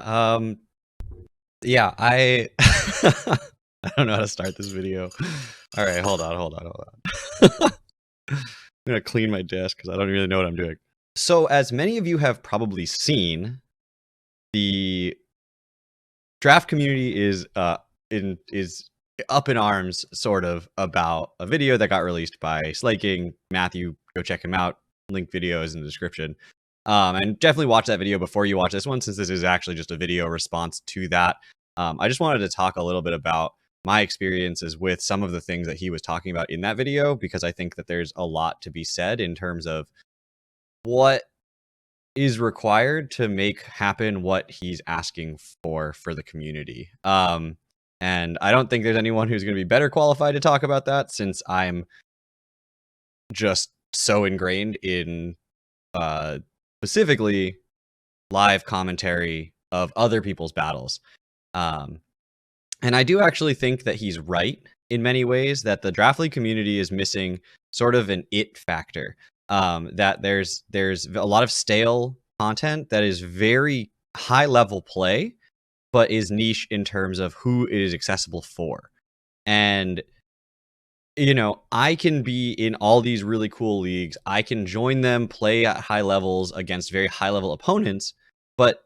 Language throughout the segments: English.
Um, yeah, I I don't know how to start this video. All right, hold on. I'm gonna clean my desk because I don't really know what I'm doing. So, as many of you have probably seen, the draft community is up in arms, sort of, about a video that got released by Slaking. Matthew, go check him out. Link video is in the description. And definitely watch that video before you watch this one, since this is actually just a video response to that. I just wanted to talk a little bit about my experiences with some of the things that he was talking about in that video, because I think that there's a lot to be said in terms of what is required to make happen what he's asking for the community. And I don't think there's anyone who's going to be better qualified to talk about that, since I'm just so ingrained in specifically live commentary of other people's battles. And I do actually think that he's right in many ways, that the Draft League community is missing sort of an it factor. That there's a lot of stale content that is very high level play, but is niche in terms of who it is accessible for. And you know, I can be in all these really cool leagues. I can join them, play at high levels against very high level opponents, but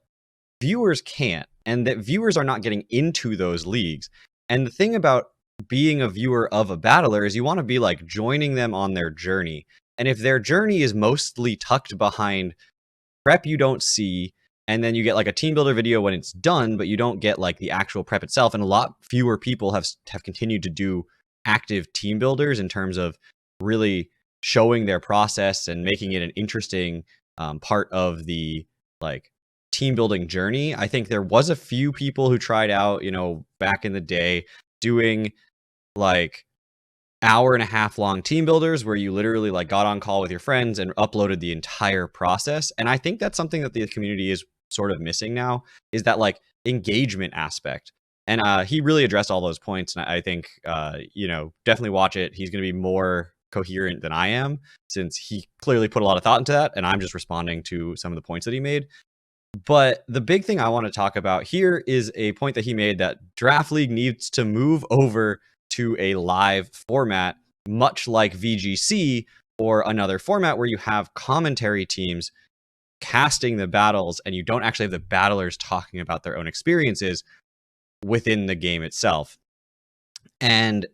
viewers can't. And that viewers are not getting into those leagues. And the thing about being a viewer of a battler is you want to be like joining them on their journey. And if their journey is mostly tucked behind prep you don't see, and then you get like a team builder video when it's done, but you don't get like the actual prep itself, and a lot fewer people have continued to do active team builders in terms of really showing their process and making it an interesting part of the like team building journey. I think there was a few people who tried out, you know, back in the day, doing like hour-and-a-half long team builders where you literally like got on call with your friends and uploaded the entire process. And I think that's something that the community is sort of missing now, is that like engagement aspect. And he really addressed all those points. And I think, you know, definitely watch it. He's going to be more coherent than I am, since he clearly put a lot of thought into that. And I'm just responding to some of the points that he made. But the big thing I want to talk about here is a point that he made, that Draft League needs to move over to a live format, much like VGC or another format where you have commentary teams casting the battles and you don't actually have the battlers talking about their own experiences within the game itself. And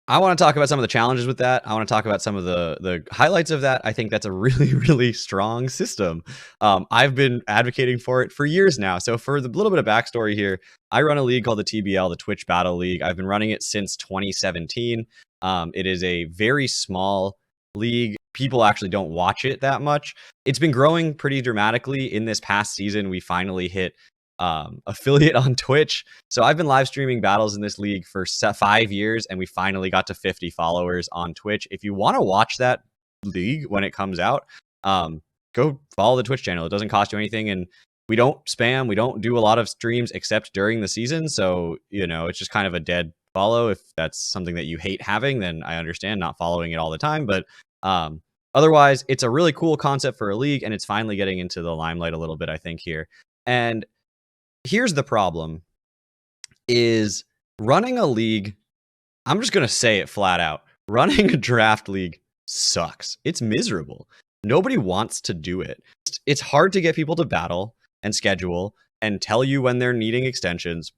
I want to talk about some of the challenges with that. I want to talk about some of the highlights of that. I think that's a really, really strong system. I've been advocating for it for years now. So for the little bit of backstory here, I run a league called the TBL, the Twitch Battle League. I've been running it since 2017. It is a very small league. People actually don't watch it that much. It's been growing pretty dramatically. In this past season, we finally hit affiliate on Twitch. So I've been live streaming battles in this league for 5 years, and we finally got to 50 followers on Twitch. If you want to watch that league when it comes out, go follow the Twitch channel. It doesn't cost you anything, and we don't spam. We don't do a lot of streams except during the season. So, you know, it's just kind of a dead follow. If that's something that you hate having, then I understand not following it all the time. But otherwise, it's a really cool concept for a league, and it's finally getting into the limelight a little bit, I think, here. And here's the problem, is running a league, I'm just going to say it flat out, running a draft league sucks. It's miserable. Nobody wants to do it. It's hard to get people to battle and schedule and tell you when they're needing extensions.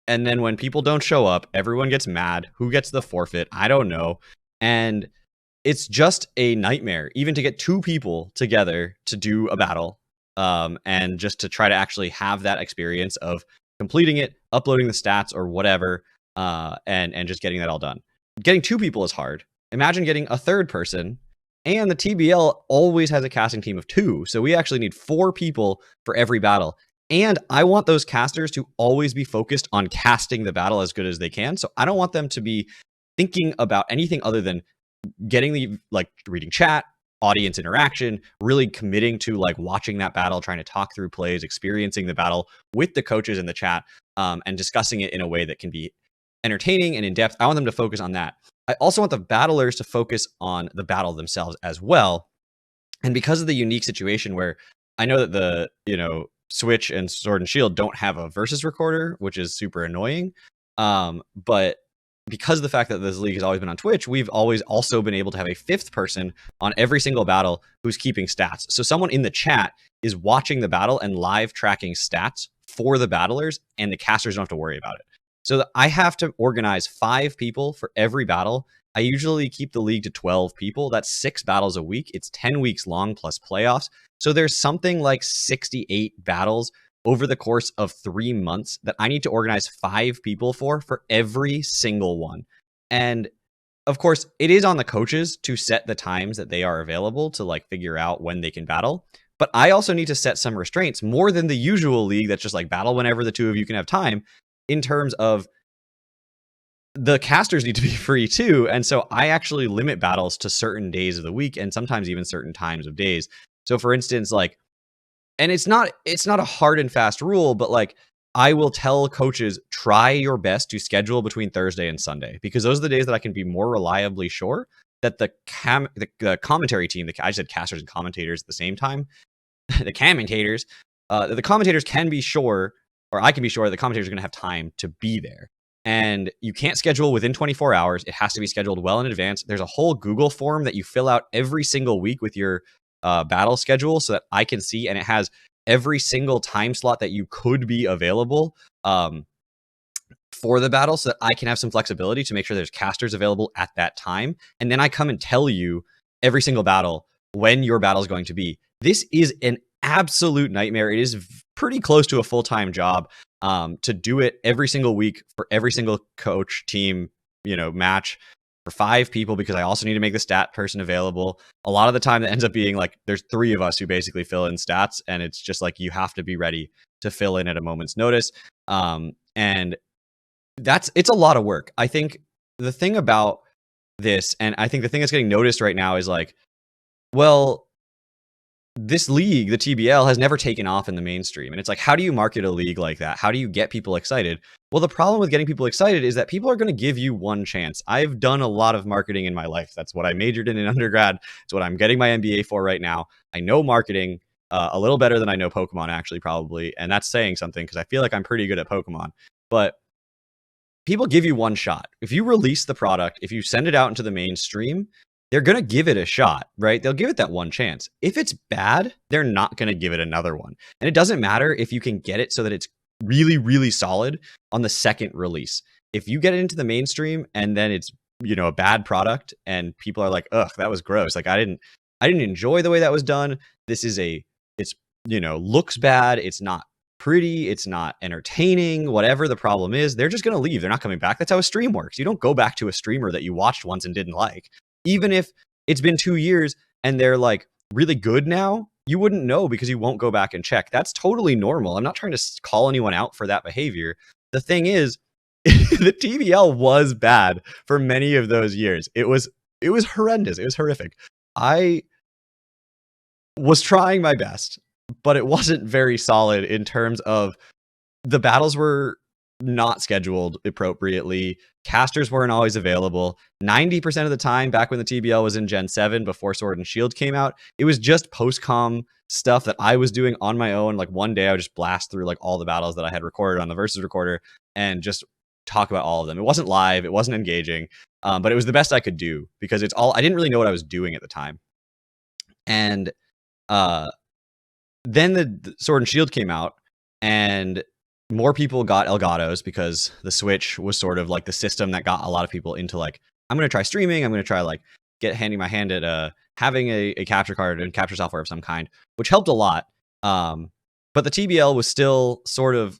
And then when people don't show up, everyone gets mad. Who gets the forfeit? I don't know. And it's just a nightmare, even to get 2 people together to do a battle. And just to try to actually have that experience of completing it, uploading the stats or whatever, and just getting that all done. Getting 2 people is hard. Imagine getting a 3rd person, and the TBL always has a casting team of 2. So we actually need 4 people for every battle. And I want those casters to always be focused on casting the battle as good as they can. So I don't want them to be thinking about anything other than getting the, like, reading chat, audience interaction, really committing to like watching that battle, trying to talk through plays, experiencing the battle with the coaches in the chat, and discussing it in a way that can be entertaining and in depth. I want them to focus on that. I also want the battlers to focus on the battle themselves as well. And because of the unique situation where I know that the, you know, Switch and Sword and Shield don't have a versus recorder, which is super annoying. But because of the fact that this league has always been on Twitch, we've always also been able to have a fifth person on every single battle who's keeping stats. So someone in the chat is watching the battle and live tracking stats for the battlers, and the casters don't have to worry about it. So I have to organize 5 people for every battle. I usually keep the league to 12 people. That's 6 battles a week. It's 10 weeks long plus playoffs. So there's something like 68 battles over the course of 3 months that I need to organize 5 people for every single one. And of course, it is on the coaches to set the times that they are available to like figure out when they can battle. But I also need to set some restraints more than the usual league that's just like battle whenever the two of you can have time, in terms of the casters need to be free too. And so I actually limit battles to certain days of the week and sometimes even certain times of days. So for instance, like, and it's not a hard and fast rule, but like I will tell coaches, try your best to schedule between Thursday and Sunday, because those are the days that I can be more reliably sure that the commentary team, I said casters and commentators at the same time, the commentators can be sure, or I can be sure that the commentators are going to have time to be there. And you can't schedule within 24 hours. It has to be scheduled well in advance. There's a whole Google form that you fill out every single week with your battle schedule so that I can see, and it has every single time slot that you could be available for the battle, so that I can have some flexibility to make sure there's casters available at that time. And then I come and tell you every single battle when your battle is going to be. This is an absolute nightmare. It is pretty close to a full-time job to do it every single week for every single coach, team, match for 5 people, because I also need to make the stat person available. A lot of the time that ends up being like there's 3 of us who basically fill in stats, and it's just like you have to be ready to fill in at a moment's notice. And it's a lot of work. I think the thing about this, and I think the thing that's getting noticed right now is like, well, this league, the TBL, has never taken off in the mainstream. And it's like, how do you market a league like that? How do you get people excited? Well, the problem with getting people excited is that people are going to give you one chance. I've done a lot of marketing in my life. That's what I majored in undergrad. It's what I'm getting my MBA for right now. I know marketing a little better than I know Pokemon, actually, probably. And that's saying something, because I feel like I'm pretty good at Pokemon. But people give you one shot. If you release the product, if you send it out into the mainstream, they're going to give it a shot, right? They'll give it that one chance. If it's bad, they're not going to give it another one. And it doesn't matter if you can get it so that it's really, really solid on the second release. If you get it into the mainstream and then it's, a bad product and people are like, ugh, that was gross. Like I didn't enjoy the way that was done. It's looks bad. It's not pretty. It's not entertaining, whatever the problem is, they're just going to leave. They're not coming back. That's how a stream works. You don't go back to a streamer that you watched once and didn't like. Even if it's been 2 years and they're like really good now, you wouldn't know because you won't go back and check. That's totally normal. I'm not trying to call anyone out for that behavior. The thing is, the TBL was bad for many of those years. It was horrendous. It was horrific. I was trying my best, but it wasn't very solid in terms of the battles were not scheduled appropriately. Casters weren't always available. 90% of the time, back when the TBL was in Gen 7, before Sword and Shield came out, it was just post-com stuff that I was doing on my own. Like one day I would just blast through like all the battles that I had recorded on the Versus recorder and just talk about all of them. It wasn't live, it wasn't engaging, but it was the best I could do because I didn't really know what I was doing at the time. And then the Sword and Shield came out, and more people got Elgatos because the Switch was sort of like the system that got a lot of people into like, I'm going to try streaming. I'm going to try like handing my hand at having a capture card and capture software of some kind, which helped a lot. But the TBL was still sort of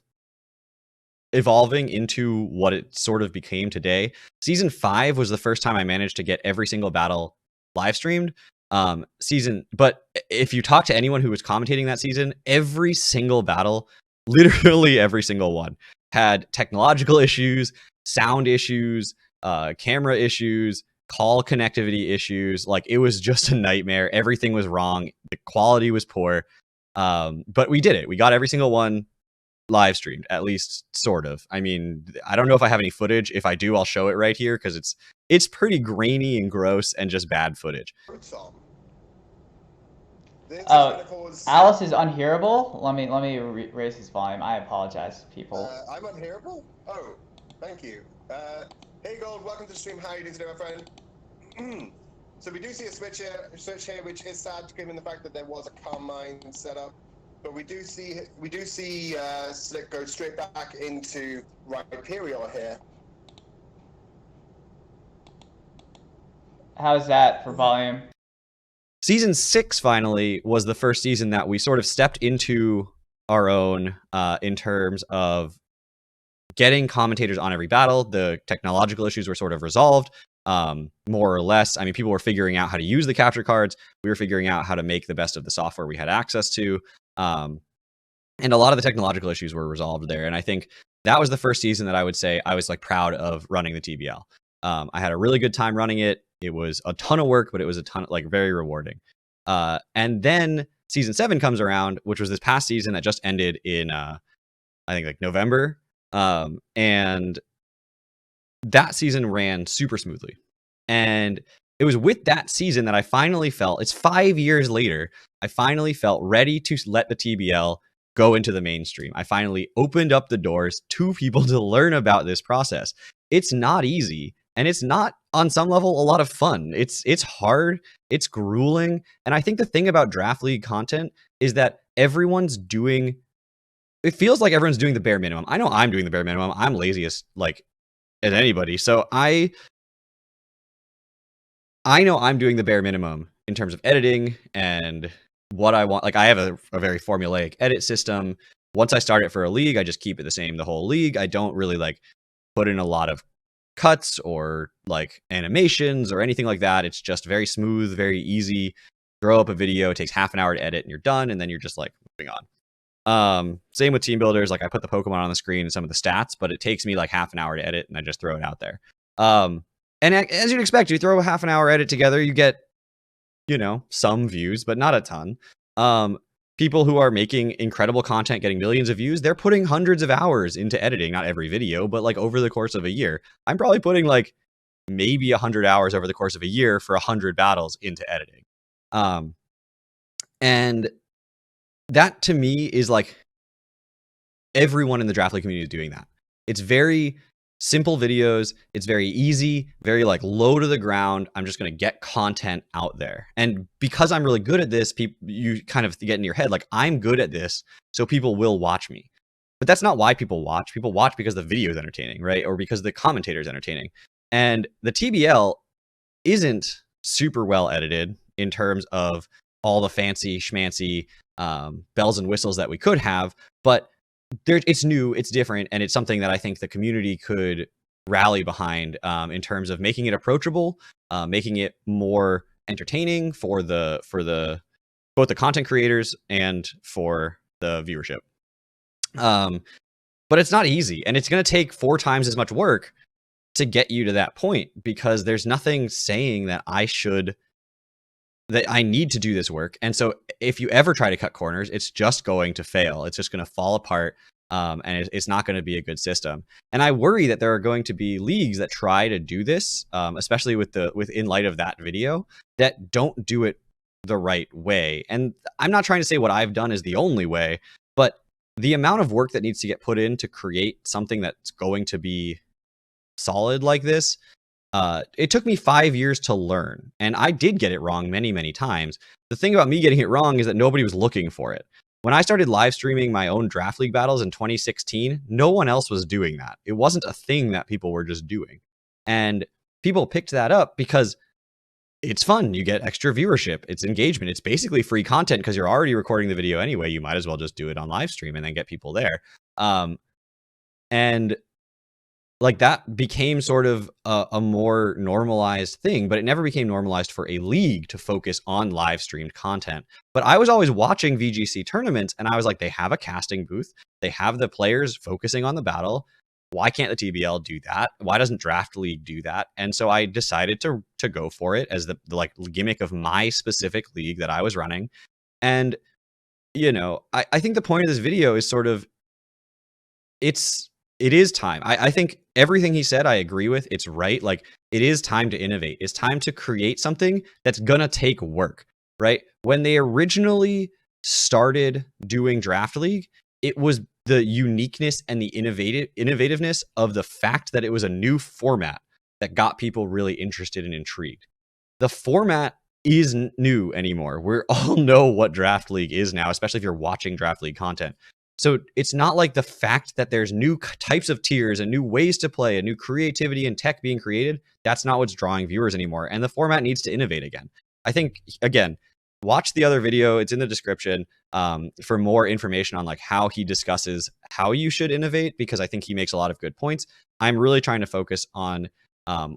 evolving into what it sort of became today. Season 5 was the first time I managed to get every single battle live streamed. But if you talk to anyone who was commentating that season, every single battle, literally every single one, had technological issues, sound issues, camera issues, call connectivity issues. Like it was just a nightmare. Everything was wrong. The quality was poor. But we did it. We got every single one live streamed, at least sort of. I mean, I don't know if I have any footage. If I do, I'll show it right here because it's pretty grainy and gross and just bad footage. This is Oh, gonna cause. Alice is unhearable. Let me raise his volume. I apologize, people. I'm unhearable. Oh, thank you. Hey Gold, welcome to the stream. How are you doing today, my friend? So we do see a switch here, which is sad given the fact that there was a calm mind set up. But we do see Slick go straight back into Rhyperior here. How's that for volume? Season 6 finally was the first season that we sort of stepped into our own in terms of getting commentators on every battle. The technological issues were sort of resolved, more or less. I mean, people were figuring out how to use the capture cards. We were figuring out how to make the best of the software we had access to. And a lot of the technological issues were resolved there. And I think that was the first season that I would say I was like proud of running the TBL. I had a really good time running it. It was a ton of work, but it was a ton, like very rewarding. And then season 7 comes around, which was this past season that just ended in, I think like November. And that season ran super smoothly. And it was with that season that I finally felt, it's 5 years later, I finally felt ready to let the TBL go into the mainstream. I finally opened up the doors to people to learn about this process. It's not easy, and it's not on some level a lot of fun. It's hard, it's grueling, and I think the thing about Draft League content is that everyone's doing, it feels like everyone's doing the bare minimum. I know I'm doing the bare minimum. I'm lazy as anybody. So I know I'm doing the bare minimum in terms of editing and what I want. Like I have a very formulaic edit system. Once I start it for a league, I just keep it the same the whole league. I don't really like put in a lot of cuts or like animations or anything like that. It's just very smooth, very easy. Throw up a video, it takes half an hour to edit and you're done, and then you're just like moving on. Same with team builders. Like I put the Pokemon on the screen and some of the stats, but it takes me like half an hour to edit and I just throw it out there. And as you'd expect, you throw a half an hour edit together, you get, some views, but not a ton. People who are making incredible content, getting millions of views, they're putting hundreds of hours into editing, not every video, but like over the course of a year. I'm probably putting like maybe 100 hours over the course of a year for 100 battles into editing. And that to me is like everyone in the Draft League community is doing that. It's very simple videos. It's very easy, very like low to the ground. I'm just going to get content out there. And because I'm really good at this, you kind of get in your head, like I'm good at this, so people will watch me. But that's not why people watch. People watch because the video is entertaining, right? Or because the commentator is entertaining. And the TBL isn't super well edited in terms of all the fancy schmancy bells and whistles that we could have, but it's new, it's different, and it's something that I think the community could rally behind in terms of making it approachable, making it more entertaining for both the content creators and for the viewership. But it's not easy, and it's going to take 4 times as much work to get you to that point, because there's nothing saying that I need to do this work. And so if you ever try to cut corners, it's just going to fail. It's just going to fall apart. And it's not going to be a good system. And I worry that there are going to be leagues that try to do this, especially in light of that video, that don't do it the right way. And I'm not trying to say what I've done is the only way, but the amount of work that needs to get put in to create something that's going to be solid like this, it took me 5 years to learn, and I did get it wrong many, many times. The thing about me getting it wrong is that nobody was looking for it. When I started live streaming my own Draft League battles in 2016, no one else was doing that. It wasn't a thing that people were just doing. And people picked that up because it's fun. You get extra viewership. It's engagement. It's basically free content because you're already recording the video anyway. You might as well just do it on live stream and then get people there. And like that became sort of a more normalized thing, but it never became normalized for a league to focus on live streamed content. But I was always watching VGC tournaments and I was like, they have a casting booth. They have the players focusing on the battle. Why can't the TBL do that? Why doesn't Draft League do that? And so I decided to go for it as the like gimmick of my specific league that I was running. And, I think the point of this video is sort of, it is time. I think everything he said, I agree with. It's right. Like, it is time to innovate. It's time to create something that's going to take work. right? When they originally started doing Draft League, it was the uniqueness and the innovativeness of the fact that it was a new format that got people really interested and intrigued. The format isn't new anymore. We all know what Draft League is now, especially if you're watching Draft League content. So it's not like the fact that there's new types of tiers and new ways to play and new creativity and tech being created. That's not what's drawing viewers anymore. And the format needs to innovate again. I think, again, watch the other video. It's in the description for more information on like how he discusses how you should innovate, because I think he makes a lot of good points. I'm really trying to focus on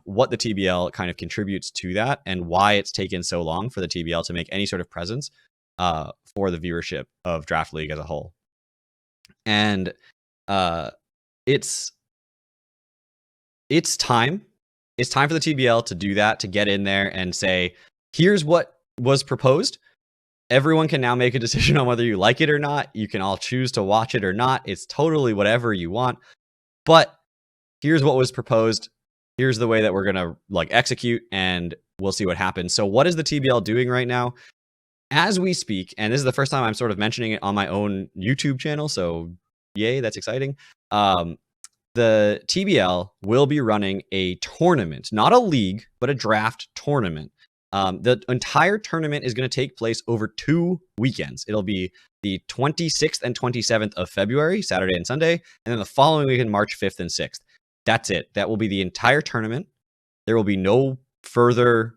what the TBL kind of contributes to that and why it's taken so long for the TBL to make any sort of presence for the viewership of Draft League as a whole. And it's time. It's time for the TBL to do that, to get in there and say, here's what was proposed. Everyone can now make a decision on whether you like it or not. You can all choose to watch it or not. It's totally whatever you want. But here's what was proposed. Here's the way that we're going to like execute, and we'll see what happens. So what is the TBL doing right now? As we speak, and this is the first time I'm sort of mentioning it on my own YouTube channel, so yay, that's exciting. The TBL will be running a tournament, not a league, but a draft tournament. The entire tournament is going to take place over 2 weekends. It'll be the 26th and 27th of February, Saturday and Sunday, and then the following weekend, March 5th and 6th. That's it. That will be the entire tournament. There will be no further,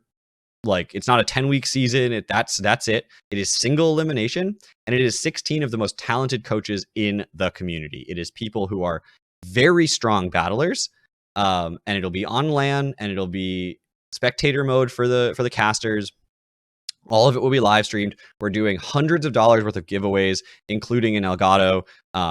like, it's not a 10-week season. That's it. It is single elimination, and it is 16 of the most talented coaches in the community. It is people who are very strong battlers, and it'll be on LAN, and it'll be spectator mode for the casters. All of it will be live streamed. We're doing hundreds of dollars worth of giveaways, including an Elgato,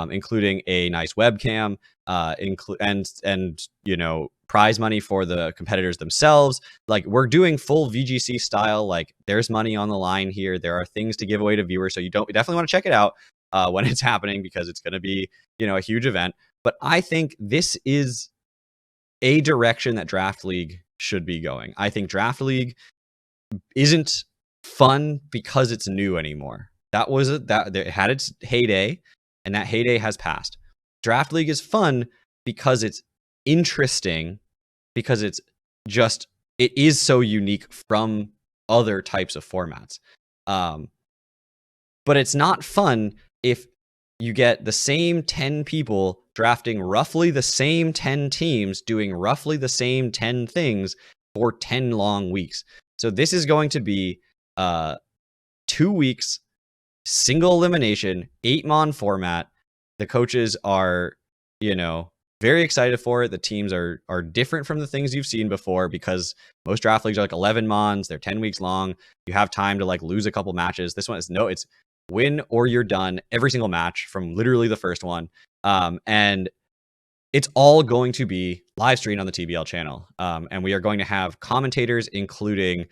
including a nice webcam, and you know, prize money for the competitors themselves. Like, we're doing full VGC style. Like, there's money on the line here. There are things to give away to viewers, so you definitely want to check it out when it's happening, because it's going to be, you know, a huge event. But I think this is a direction that Draft League should be going. I think Draft League isn't fun because it's new anymore. It had its heyday, and that heyday has passed. Draft League is fun because it's interesting, because it is so unique from other types of formats. But it's not fun if you get the same 10 people drafting roughly the same 10 teams, doing roughly the same 10 things for 10 long weeks. So this is going to be 2 weeks, single elimination, 8-mon format. The coaches are, you know, very excited for it. The teams are different from the things you've seen before, because most draft leagues are like 11 mons. They're 10 weeks long. You have time to like lose a couple matches. This one is it's win or you're done every single match from literally the first one. And it's all going to be live streamed on the TBL channel. And we are going to have commentators, including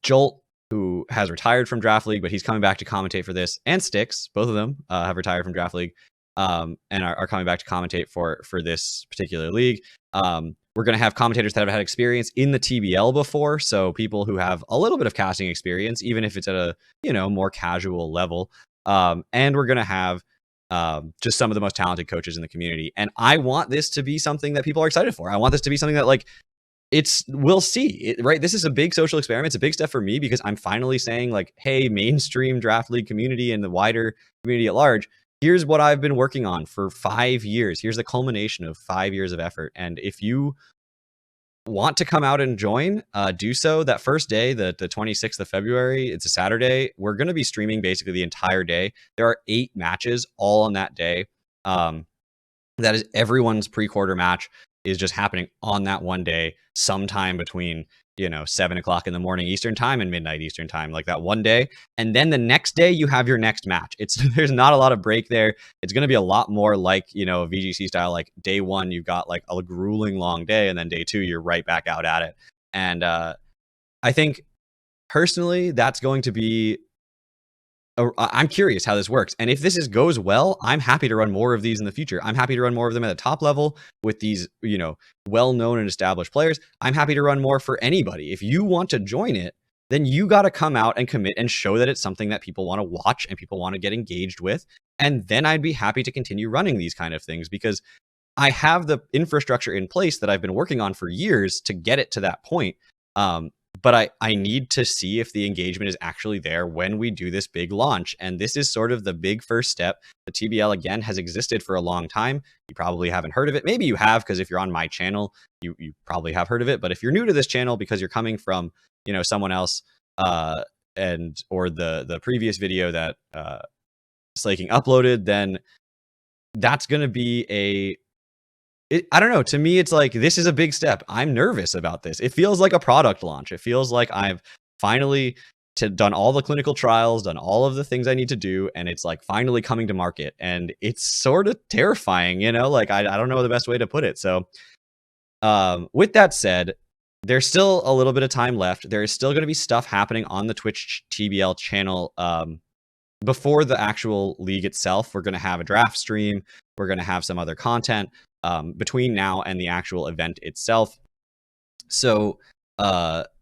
Jolt, who has retired from Draft League, but he's coming back to commentate for this, and Styx. Both of them have retired from Draft League, and are coming back to commentate for this particular league. We're going to have commentators that have had experience in the TBL before, so people who have a little bit of casting experience, even if it's at a, you know, more casual level. And we're going to have just some of the most talented coaches in the community. And I want this to be something that people are excited for. I want this to be something that, like, we'll see, right? This is a big social experiment. It's a big step for me, because I'm finally saying, like, hey, mainstream Draft League community and the wider community at large, here's what I've been working on for 5 years. Here's the culmination of 5 years of effort. And if you want to come out and join, do so. That first day, the 26th of February, it's a Saturday. We're going to be streaming basically the entire day. There are 8 matches all on that day. That is everyone's pre-quarter match is just happening on that one day, sometime between, you know, 7 o'clock in the morning Eastern time and midnight Eastern time, like that one day. And then the next day you have your next match. There's not a lot of break there. It's going to be a lot more like, you know, VGC style. Like day 1, you've got like a grueling long day, and then day 2, you're right back out at it. And I think personally, that's going to be, I'm curious how this works. And if this goes well, I'm happy to run more of these in the future. I'm happy to run more of them at the top level with these, you know, well-known and established players. I'm happy to run more for anybody. If you want to join it, then you got to come out and commit and show that it's something that people want to watch and people want to get engaged with. And then I'd be happy to continue running these kind of things, because I have the infrastructure in place that I've been working on for years to get it to that point. But I need to see if the engagement is actually there when we do this big launch. And this is sort of the big first step. The TBL, again, has existed for a long time. You probably haven't heard of it. Maybe you have, because if you're on my channel, you probably have heard of it. But if you're new to this channel because you're coming from, you know, someone else or the previous video that Slaking uploaded, then that's going to be I don't know. To me, it's like, this is a big step. I'm nervous about this. It feels like a product launch. It feels like I've finally done all the clinical trials, done all of the things I need to do, and it's like finally coming to market. And it's sort of terrifying, you know, like I don't know the best way to put it. So with that said, there's still a little bit of time left. There is still going to be stuff happening on the Twitch TBL channel before the actual league itself. We're going to have a draft stream. We're going to have some other content between now and the actual event itself. So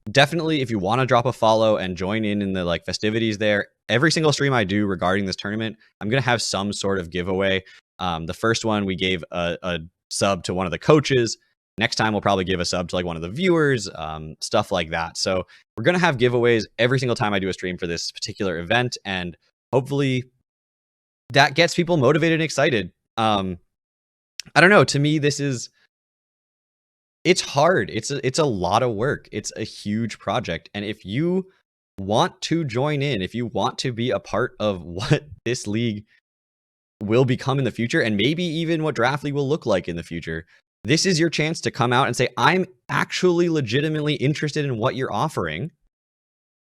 definitely, if you want to drop a follow and join in the like festivities there, every single stream I do regarding this tournament, I'm going to have some sort of giveaway. The first one, we gave a sub to one of the coaches. Next time, we'll probably give a sub to like one of the viewers, stuff like that. So we're going to have giveaways every single time I do a stream for this particular event. And hopefully that gets people motivated and excited. I don't know. To me, it's hard. It's a lot of work. It's a huge project. And if you want to join in, if you want to be a part of what this league will become in the future, and maybe even what Draft League will look like in the future, this is your chance to come out and say, I'm actually legitimately interested in what you're offering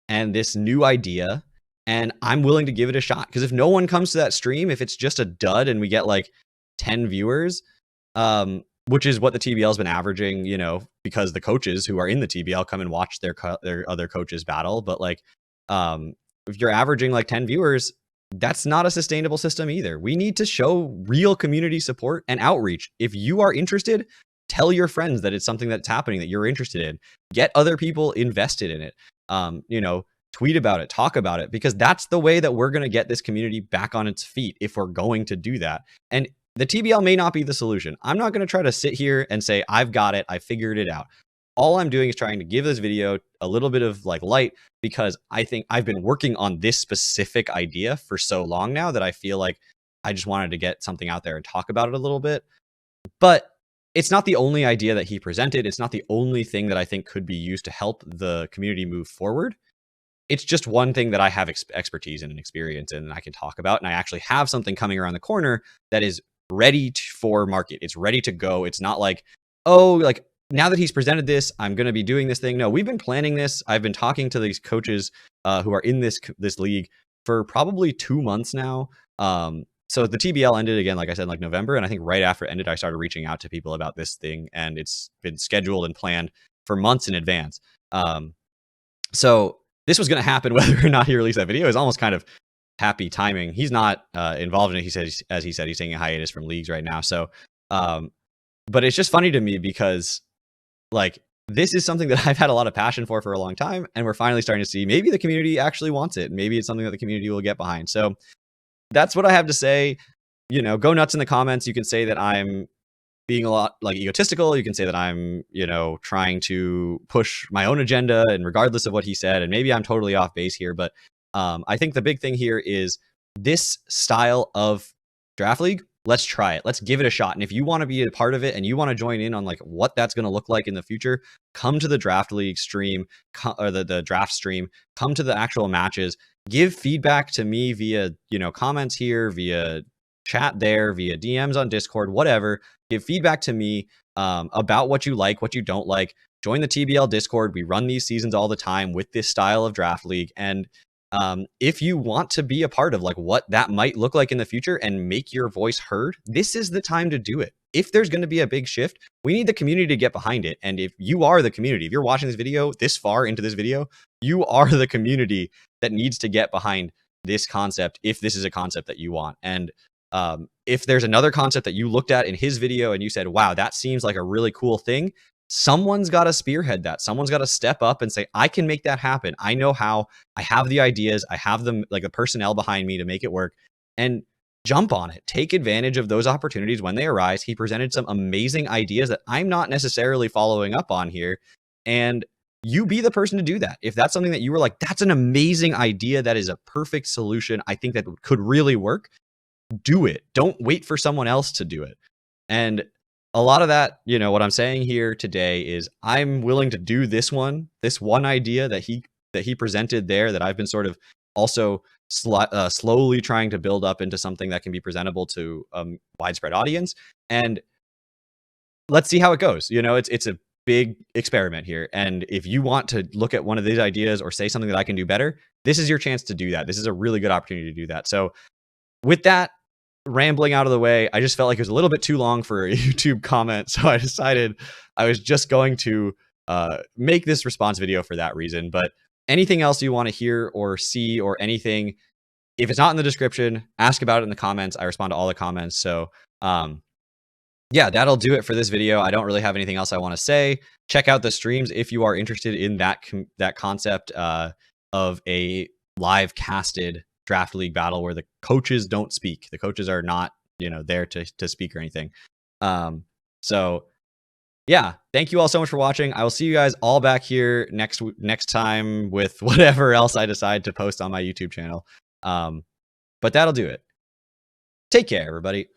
and this new idea, and I'm willing to give it a shot. Because if no one comes to that stream, if it's just a dud and we get like 10 viewers, which is what the TBL has been averaging, you know, because the coaches who are in the TBL come and watch their other coaches battle. But like, if you're averaging like 10 viewers, that's not a sustainable system either. We need to show real community support and outreach. If you are interested, tell your friends that it's something that's happening that you're interested in. Get other people invested in it. You know, tweet about it, talk about it, because that's the way that we're going to get this community back on its feet if we're going to do that. And the TBL may not be the solution. I'm not going to try to sit here and say, I've got it, I figured it out. All I'm doing is trying to give this video a little bit of like light, because I think I've been working on this specific idea for so long now that I feel like I just wanted to get something out there and talk about it a little bit. But it's not the only idea that he presented. It's not the only thing that I think could be used to help the community move forward. It's just one thing that I have expertise in and experience in, and I can talk about. And I actually have something coming around the corner that is ready for market. It's ready to go. It's not like, oh, like now that he's presented this, I'm going to be doing this thing. No, we've been planning this. I've been talking to these coaches who are in this league for probably 2 months now. So the TBL ended again, like I said, like November. And I think right after it ended, I started reaching out to people about this thing, and it's been scheduled and planned for months in advance. So this was going to happen whether or not he released that video. Is almost kind of happy timing. He's not involved in it. He says, as he said, he's taking a hiatus from leagues right now. So, but it's just funny to me because like, this is something that I've had a lot of passion for a long time. And we're finally starting to see maybe the community actually wants it. Maybe it's something that the community will get behind. So that's what I have to say. You know, go nuts in the comments. You can say that I'm being a lot like egotistical. You can say that I'm, you know, trying to push my own agenda, and regardless of what he said, and maybe I'm totally off base here, but I think the big thing here is this style of Draft League. Let's try it. Let's give it a shot. And if you want to be a part of it and you want to join in on like what that's going to look like in the future, come to the Draft League stream or the draft stream, come to the actual matches, give feedback to me via, you know, comments here, via chat there, via DMs on Discord, whatever. Give feedback to me about what you like, what you don't like. Join the TBL Discord. We run these seasons all the time with this style of Draft League. And if you want to be a part of like what that might look like in the future and make your voice heard, this is the time to do it. If there's going to be a big shift, we need the community to get behind it. And if you are the community, if you're watching this video this far into this video, you are the community that needs to get behind this concept if this is a concept that you want. And if there's another concept that you looked at in his video and you said, wow, that seems like a really cool thing, someone's got to spearhead that. Someone's got to step up and say, I can make that happen. I know how. I have the ideas. I have them, like, the personnel behind me to make it work, and jump on it. Take advantage of those opportunities when they arise. He presented some amazing ideas that I'm not necessarily following up on here, and you be the person to do that. If that's something that you were like, that's an amazing idea, that is a perfect solution, I think that could really work, do it. Don't wait for someone else to do it. And a lot of that, you know, what I'm saying here today is I'm willing to do this one idea that he presented there, that I've been sort of also slowly trying to build up into something that can be presentable to a widespread audience. And let's see how it goes. You know, it's a big experiment here. And if you want to look at one of these ideas or say something that I can do better, this is your chance to do that. This is a really good opportunity to do that. So with that rambling out of the way, I just felt like it was a little bit too long for a YouTube comment. So I decided I was just going to make this response video for that reason. But anything else you want to hear or see or anything, if it's not in the description, ask about it in the comments. I respond to all the comments. So yeah, that'll do it for this video. I don't really have anything else I want to say. Check out the streams if you are interested in that concept of a live casted draft league battle where the coaches don't speak. The coaches are not, you know, there to speak or anything. So yeah, thank you all so much for watching. I will see you guys all back here next time with whatever else I decide to post on my YouTube channel. But that'll do it. Take care, everybody.